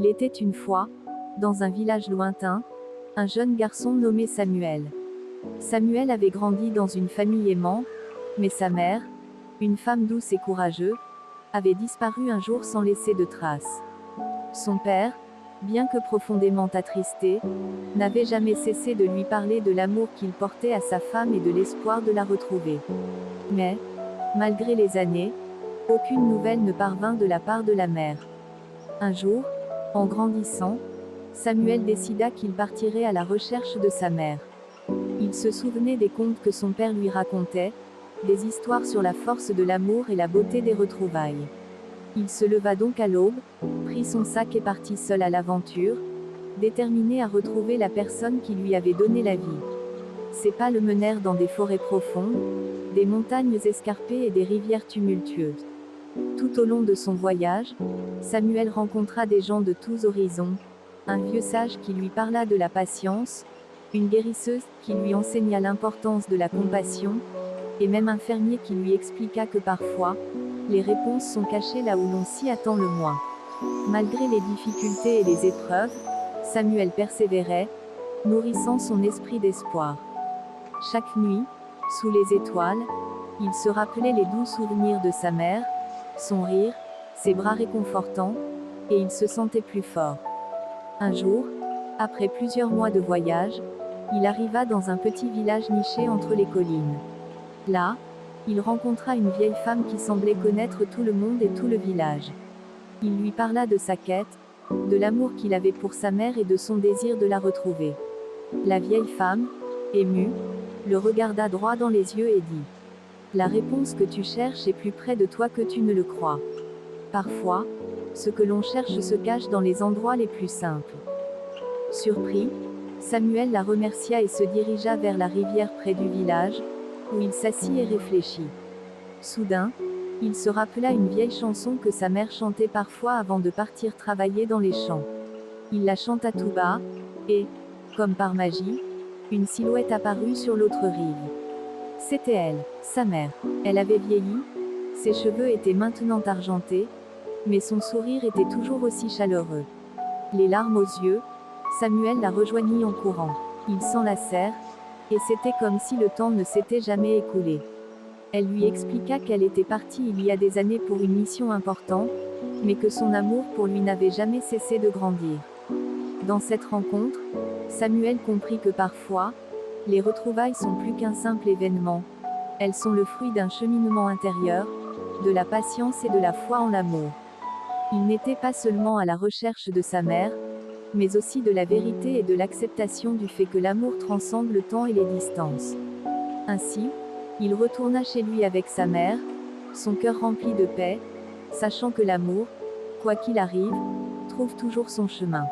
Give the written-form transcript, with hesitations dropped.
Il était une fois, dans un village lointain, un jeune garçon nommé Samuel. Samuel avait grandi dans une famille aimante, mais sa mère, une femme douce et courageuse, avait disparu un jour sans laisser de traces. Son père, bien que profondément attristé, n'avait jamais cessé de lui parler de l'amour qu'il portait à sa femme et de l'espoir de la retrouver. Mais, malgré les années, aucune nouvelle ne parvint de la part de la mère. Un jour, en grandissant, Samuel décida qu'il partirait à la recherche de sa mère. Il se souvenait des contes que son père lui racontait, des histoires sur la force de l'amour et la beauté des retrouvailles. Il se leva donc à l'aube, prit son sac et partit seul à l'aventure, déterminé à retrouver la personne qui lui avait donné la vie. Ses pas le menèrent dans des forêts profondes, des montagnes escarpées et des rivières tumultueuses. Tout au long de son voyage, Samuel rencontra des gens de tous horizons, un vieux sage qui lui parla de la patience, une guérisseuse qui lui enseigna l'importance de la compassion, et même un fermier qui lui expliqua que parfois, les réponses sont cachées là où l'on s'y attend le moins. Malgré les difficultés et les épreuves, Samuel persévérait, nourrissant son esprit d'espoir. Chaque nuit, sous les étoiles, il se rappelait les doux souvenirs de sa mère, son rire, ses bras réconfortants, et il se sentait plus fort. Un jour, après plusieurs mois de voyage, il arriva dans un petit village niché entre les collines. Là, il rencontra une vieille femme qui semblait connaître tout le monde et tout le village. Il lui parla de sa quête, de l'amour qu'il avait pour sa mère et de son désir de la retrouver. La vieille femme, émue, le regarda droit dans les yeux et dit: La réponse que tu cherches est plus près de toi que tu ne le crois. Parfois, ce que l'on cherche se cache dans les endroits les plus simples. Surpris, Samuel la remercia et se dirigea vers la rivière près du village, où il s'assit et réfléchit. Soudain, il se rappela une vieille chanson que sa mère chantait parfois avant de partir travailler dans les champs. Il la chanta tout bas, et, comme par magie, une silhouette apparut sur l'autre rive. C'était elle, sa mère. Elle avait vieilli, ses cheveux étaient maintenant argentés, mais son sourire était toujours aussi chaleureux. Les larmes aux yeux, Samuel la rejoignit en courant. Ils s'enlacèrent, et c'était comme si le temps ne s'était jamais écoulé. Elle lui expliqua qu'elle était partie il y a des années pour une mission importante, mais que son amour pour lui n'avait jamais cessé de grandir. Dans cette rencontre, Samuel comprit que parfois, les retrouvailles sont plus qu'un simple événement. Elles sont le fruit d'un cheminement intérieur, de la patience et de la foi en l'amour. Il n'était pas seulement à la recherche de sa mère, mais aussi de la vérité et de l'acceptation du fait que l'amour transcende le temps et les distances. Ainsi, il retourna chez lui avec sa mère, son cœur rempli de paix, sachant que l'amour, quoi qu'il arrive, trouve toujours son chemin.